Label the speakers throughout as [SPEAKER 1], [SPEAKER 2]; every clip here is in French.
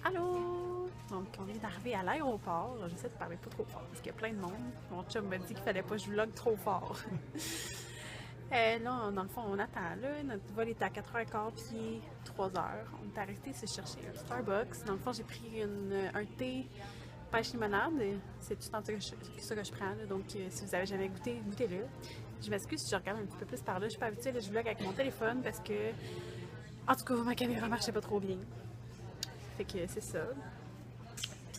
[SPEAKER 1] Allô! Donc, on vient d'arriver à l'aéroport. J'essaie de parler pas trop fort parce qu'il y a plein de monde. Mon chum m'a dit qu'il fallait pas que je vlog trop fort. Là, dans le fond, on attend. Là, notre vol est à 4h15 puis 3h. On est arrêté se chercher un Starbucks. Dans le fond, j'ai pris un thé pêche limonade. C'est tout le temps ça que je prends. Là. Donc, si vous avez jamais goûté, goûtez-le. Je m'excuse si je regarde un petit peu plus par là. Je suis pas habituée. Là, je vlog avec mon téléphone parce que, en tout cas, ma caméra marchait pas trop bien. Fait que c'est ça.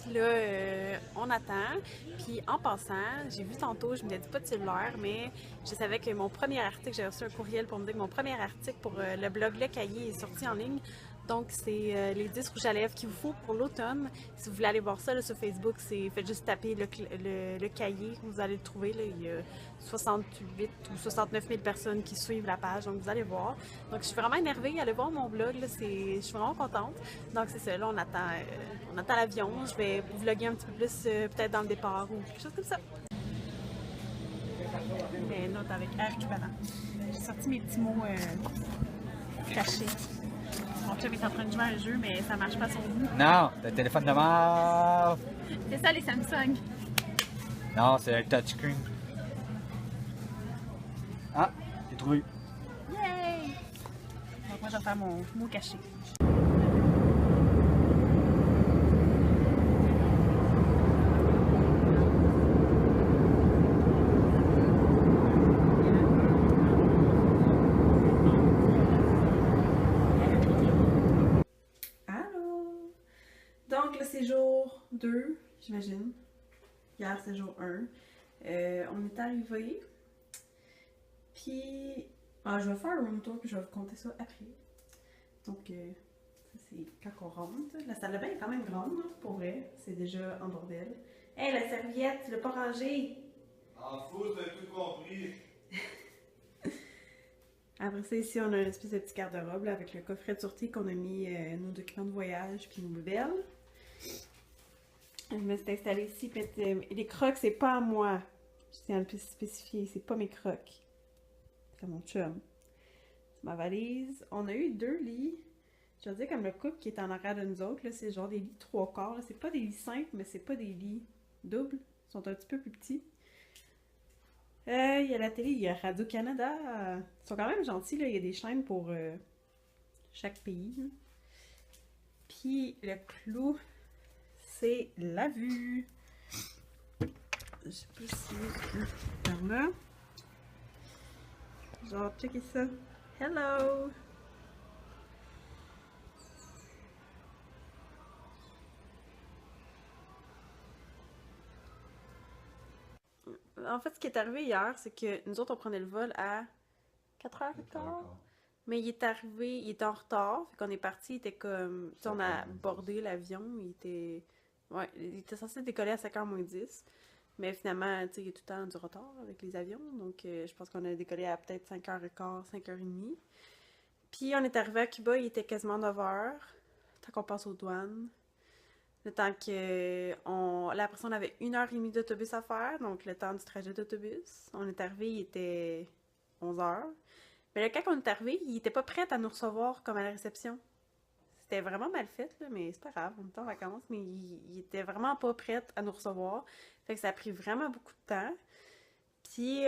[SPEAKER 1] Puis là, on attend. Puis en passant, j'ai vu tantôt, je me dit pas de cellulaire, mais je savais que mon premier article, j'ai reçu un courriel pour me dire que mon premier article pour le blog Le Cahier est sorti en ligne. Donc, c'est les 10 rouges à lèvres qu'il vous faut pour l'automne. Si vous voulez aller voir ça là, sur Facebook, faites juste taper le cahier, vous allez le trouver. Là. Il y a 68 ou 69 000 personnes qui suivent la page, donc vous allez voir. Donc, je suis vraiment énervée. Allez voir mon blog, là, je suis vraiment contente. Donc, c'est ça, là, on attend l'avion. Je vais vlogger un petit peu plus, peut-être dans le départ ou quelque chose comme ça. Mais note avec air équivalent. J'ai sorti mes petits mots cachés. Mon chum est en train de jouer à un jeu, mais ça marche pas son bout.
[SPEAKER 2] Non, le téléphone de mort.
[SPEAKER 1] C'est ça les Samsung.
[SPEAKER 2] Non, c'est le touchscreen. Ah, j'ai trouvé.
[SPEAKER 1] Yay! Donc moi je vais faire mon mot caché. Donc là, c'est jour 2, j'imagine. Hier, c'est jour 1. On est arrivé. Puis, je vais faire un room tour, puis je vais vous compter ça après. Donc, ça, c'est quand on rentre. La salle de bain est quand même grande, hein, pour vrai. C'est déjà en bordel. Hey, la serviette, tu l'as pas rangée?
[SPEAKER 3] En fou, t'as tout compris.
[SPEAKER 1] Après ça, ici, on a une espèce de petit garde-robe avec le coffret de sûreté qu'on a mis nos documents de voyage puis nos bébelles. Je me suis installée ici. Les crocs, c'est pas à moi. Je tiens à le spécifier, c'est pas mes crocs. C'est à mon chum. C'est ma valise. On a eu 2 lits. Je veux dire, comme le couple qui est en arrière de nous autres, c'est genre des lits 3/4. C'est pas des lits simples, mais c'est pas des lits doubles. Ils sont un petit peu plus petits. Il y a la télé, il y a Radio-Canada. Ils sont quand même gentils, là. Il y a des chaînes pour chaque pays. Hein. Puis le clou, c'est la vue. Je sais pas si par là. Genre, checkez ça. Hello! En fait, ce qui est arrivé hier, c'est que nous autres, on prenait le vol à 4h15. Mais il est arrivé, il était en retard. Fait qu'on est parti, il était comme. Tu sais, on a bordé l'avion. Il était censé décoller à 5h moins 10. Mais finalement, tu sais, il y a tout le temps du retard avec les avions. Donc, je pense qu'on a décollé à peut-être 5h15, 5h30. Puis, on est arrivé à Cuba, il était quasiment 9h. Tant qu'on passe aux douanes. Le temps que. Là, après ça, on avait 1h30 d'autobus à faire. Donc, le temps du trajet d'autobus. On est arrivé, il était 11h. Mais là, quand on est arrivé, il était pas prêt à nous recevoir comme à la réception. C'était vraiment mal fait, là, mais c'est pas grave, on était en vacances, mais il était vraiment pas prêt à nous recevoir. Fait que ça a pris vraiment beaucoup de temps. Puis,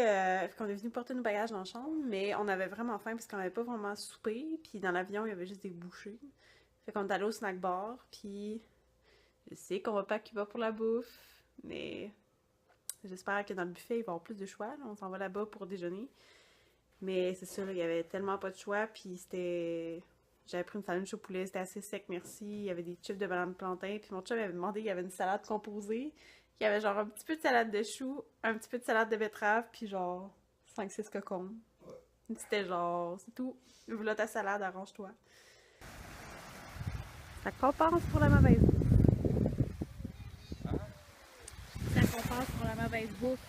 [SPEAKER 1] on est venu porter nos bagages dans la chambre, mais on avait vraiment faim parce qu'on avait pas vraiment soupé. Puis dans l'avion, il y avait juste des bouchées. Fait qu'on est allé au snack bar, puis je sais qu'on va pas à Cuba pour la bouffe, mais j'espère que dans le buffet, il va y avoir plus de choix. Là. On s'en va là-bas pour déjeuner. Mais c'est sûr, il y avait tellement pas de choix, puis c'était... J'avais pris une sandwich au poulet, c'était assez sec, merci. Il y avait des chips de banane plantain, puis mon chum m'avait demandé, il y avait une salade composée. Il y avait genre un petit peu de salade de choux, un petit peu de salade de betterave, puis genre 5-6 cocombes. C'était genre, c'est tout. Voilà ta salade, arrange-toi. Ça compense pour la mauvaise bouffe. Ça compense pour la mauvaise bouffe.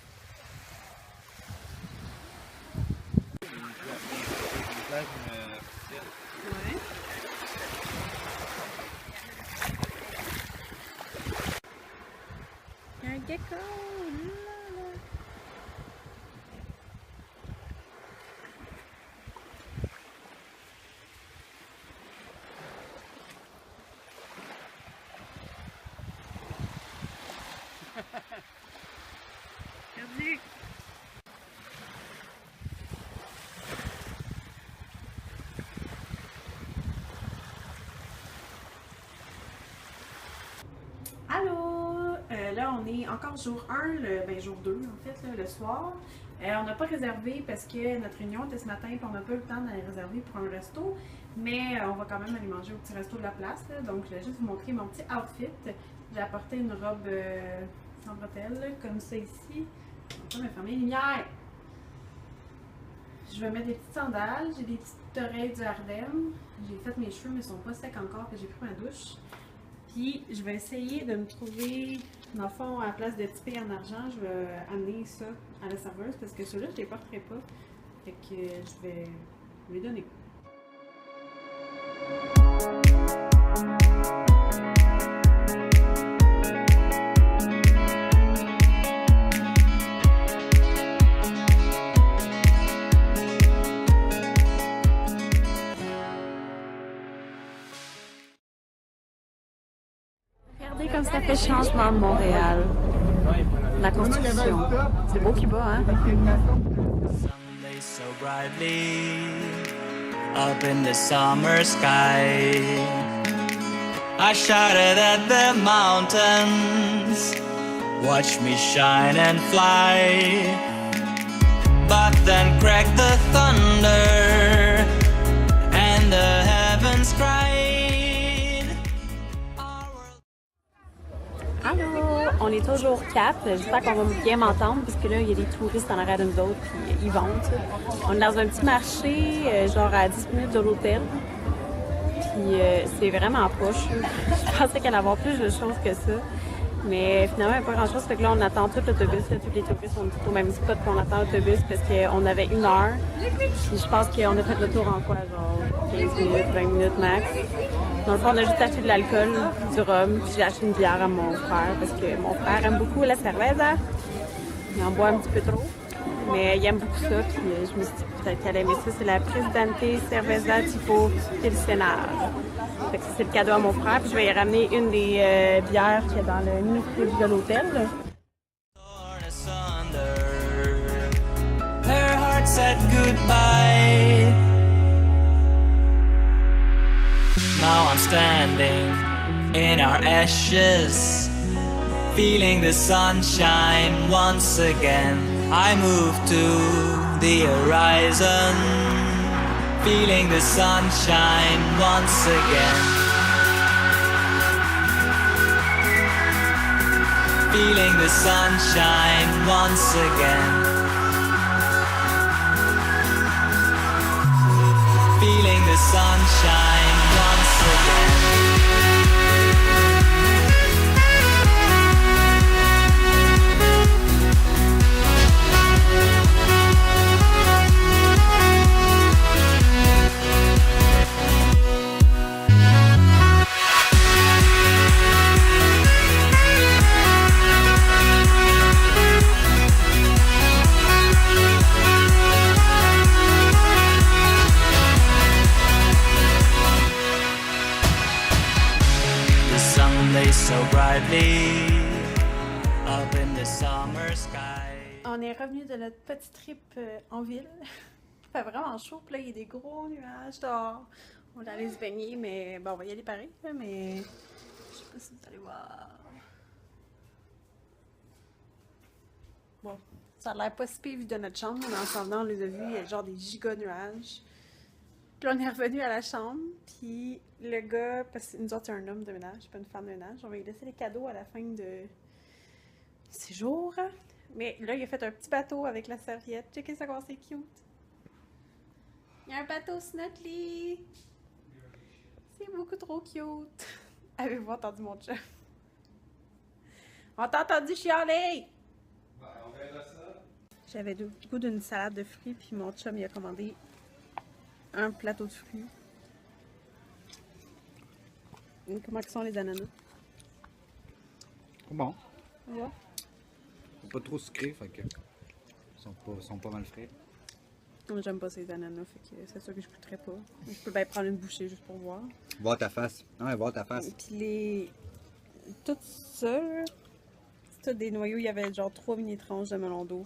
[SPEAKER 1] Ouais. Il y a un gecko! Là, là. on est encore jour 1, jour 2 en fait, là, le soir. On n'a pas réservé parce que notre réunion était ce matin et on n'a pas eu le temps d'aller réserver pour un resto. Mais on va quand même aller manger au petit resto de la place. Là. Donc, je vais juste vous montrer mon petit outfit. J'ai apporté une robe sans bretelles, comme ça ici. On va fermer les lumières. Je vais mettre des petites sandales. J'ai des petites oreilles du Ardennes. J'ai fait mes cheveux, mais ils sont pas secs encore, que j'ai pris ma douche. Puis, je vais essayer de me trouver, dans le fond, à la place de tiper en argent, je vais amener ça à la serveuse parce que ceux-là, je les porterai pas. Fait que je vais les donner. Regardez comme ça fait changement de Montréal. La construction. C'est beau qui bat, hein?
[SPEAKER 4] Sunday so brightly up in the summer sky. I shouted at the mountains, watch me shine and fly. But then cracked the thunder and the heavens cried.
[SPEAKER 1] Allô! On est toujours 4. J'espère qu'on va bien m'entendre parce que là, il y a des touristes en arrière de nous autres puis ils vendent. On est dans un petit marché, genre à 10 minutes de l'hôtel. Puis c'est vraiment poche. Je pensais qu'elle allait avoir plus de choses que ça. Mais finalement, il n'y a pas grand chose. Fait que là, on attend tout l'autobus. Tous les touristes sont au même spot qu'on attend l'autobus parce qu'on avait 1 heure. Puis je pense qu'on a fait le tour en quoi? Genre 15 minutes, 20 minutes max. Dans le fond, on a juste acheté de l'alcool, du rhum, puis j'ai acheté une bière à mon frère parce que mon frère aime beaucoup la cerveza. Il en boit un petit peu trop, mais il aime beaucoup ça, puis je me suis dit peut-être qu'elle aimait ça. C'est la Presidente Cerveza Tipo Pilsener. Fait que c'est le cadeau à mon frère, puis je vais y ramener une des bières qu'il y a dans le mini-fridge de l'hôtel.
[SPEAKER 4] Torn asunder, her heart said goodbye. Now I'm standing in our ashes, feeling the sunshine once again. I move to the horizon, feeling the sunshine once again. Feeling the sunshine once again. Feeling the sunshine once again. So brightly up in the summer sky.
[SPEAKER 1] On est revenu de notre petit trip en ville. Il fait vraiment chaud, puis là il y a des gros nuages dehors. On va aller se baigner, mais bon, on va y aller pareil, là, mais je sais pas si vous allez voir. Bon, ça a l'air pas si pire vu de notre chambre. En s'en venant, on les a vus, il y a genre des giga nuages. Puis là, on est revenu à la chambre, puis le gars, parce que nous autres, c'est un homme de ménage, pas une femme de ménage, on va lui laisser les cadeaux à la fin de séjour. Mais là, il a fait un petit bateau avec la serviette. Checkez ça, comment c'est cute. Il y a un bateau sur notre lit. C'est beaucoup trop cute. Avez-vous entendu mon chat? On t'a entendu chialer!
[SPEAKER 3] Ben, on verra ça.
[SPEAKER 1] J'avais le goût d'une salade de fruits, puis mon chum il a commandé un plateau de fruits. Et comment sont les ananas?
[SPEAKER 2] Bon.
[SPEAKER 1] Ouais.
[SPEAKER 2] Pas trop sucré, fait que. Sont pas mal frais.
[SPEAKER 1] Moi, j'aime pas ces ananas, fait que c'est sûr que je goûterais pas. Je peux bien prendre une bouchée juste pour voir.
[SPEAKER 2] Voir ta face. Ouais, voir ta face.
[SPEAKER 1] Et puis les. Tout ça, là, c'est tout des noyaux. Il y avait genre 3 mini-tranches de melon d'eau.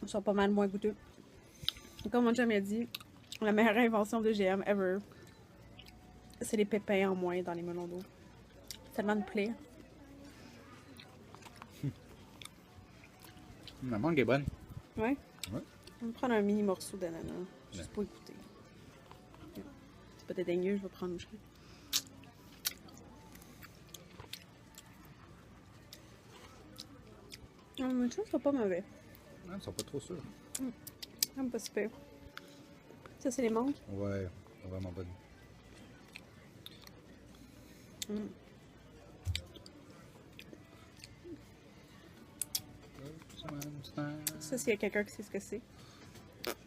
[SPEAKER 1] Ils sont pas mal moins goûteux. Comme mon chum a dit, la meilleure invention de GM ever, c'est les pépins en moins dans les melons d'eau. Tellement de plaie.
[SPEAKER 2] La mangue est bonne.
[SPEAKER 1] Ouais?
[SPEAKER 2] Ouais.
[SPEAKER 1] On va prendre un mini morceau d'ananas. Juste pour écouter. C'est pas dédaigneux, je vais prendre aussi. Mais ça, c'est pas mauvais.
[SPEAKER 2] Ouais, ils sont pas trop sûrs.
[SPEAKER 1] J'aime pas super. Ça, c'est les mangues.
[SPEAKER 2] Ouais, vraiment bonne.
[SPEAKER 1] Ça, s'il y a quelqu'un qui sait ce que c'est.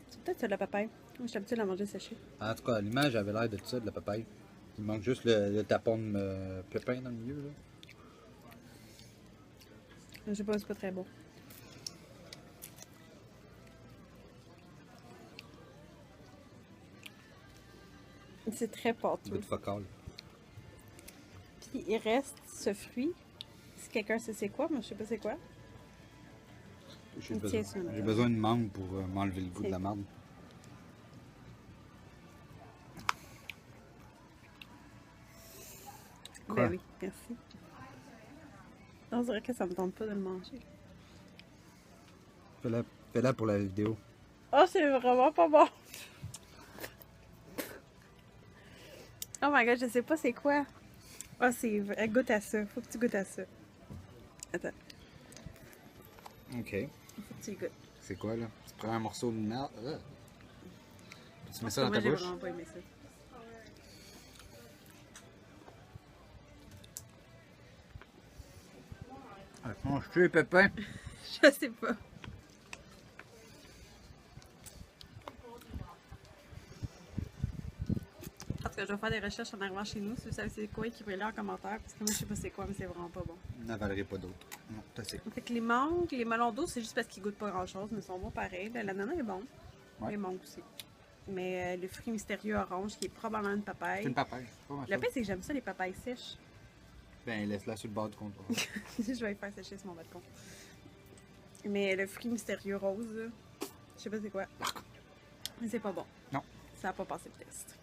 [SPEAKER 1] C'est peut-être ça de la papaye. Moi, je suis habituée à la manger séchée.
[SPEAKER 2] En tout cas, l'image avait l'air de ça, de la papaye. Il manque juste le tapon de pépin dans le milieu. Là.
[SPEAKER 1] Je sais pas, c'est pas très bon. C'est très pâteux.
[SPEAKER 2] Goût de focal.
[SPEAKER 1] Puis il reste ce fruit. Si quelqu'un sait c'est quoi, moi je sais pas c'est quoi.
[SPEAKER 2] J'ai
[SPEAKER 1] Il
[SPEAKER 2] besoin,
[SPEAKER 1] tient ça, là.
[SPEAKER 2] j'ai besoin de mangue pour m'enlever le goût de la marde. Quoi?
[SPEAKER 1] Ben oui, merci. On dirait que ça me tente pas de le manger.
[SPEAKER 2] Fais-la pour la vidéo.
[SPEAKER 1] Oh, c'est vraiment pas bon! Oh my god, je sais pas c'est quoi. Oh, c'est vrai. Goûte à ça. Faut que tu goûtes à ça. Attends,
[SPEAKER 2] Ok.
[SPEAKER 1] faut que tu y goûtes.
[SPEAKER 2] C'est quoi là? Tu prends un morceau de merde. Tu mets ça dans
[SPEAKER 1] Moi,
[SPEAKER 2] ta
[SPEAKER 1] j'ai
[SPEAKER 2] bouche?
[SPEAKER 1] vraiment pas aimé ça.
[SPEAKER 2] Mange-tu les pépins?
[SPEAKER 1] Je sais pas. En tout cas, je vais faire des recherches en arrivant chez nous. Si vous savez c'est quoi, écrivez-le en commentaire. Parce que moi, je sais pas c'est quoi, mais c'est vraiment pas bon.
[SPEAKER 2] N'avalerai pas d'autres. Non, t'as assez.
[SPEAKER 1] Fait que les mangues, les melons d'eau, c'est juste parce qu'ils goûtent pas grand-chose, mais ils sont bons pareil. L'ananas est bon.
[SPEAKER 2] Ouais.
[SPEAKER 1] Les mangues aussi. Mais le fruit mystérieux orange, qui est probablement une papaye.
[SPEAKER 2] C'est une papaye. C'est pas ma
[SPEAKER 1] Le
[SPEAKER 2] chose.
[SPEAKER 1] pire, c'est que j'aime ça, les papayes sèches.
[SPEAKER 2] Ben, laisse-la sur le bord du comptoir.
[SPEAKER 1] Je vais les faire sécher sur mon balcon. Mais le fruit mystérieux rose, là, je sais pas c'est quoi. Mais c'est pas bon.
[SPEAKER 2] Non.
[SPEAKER 1] Ça a pas passé le test.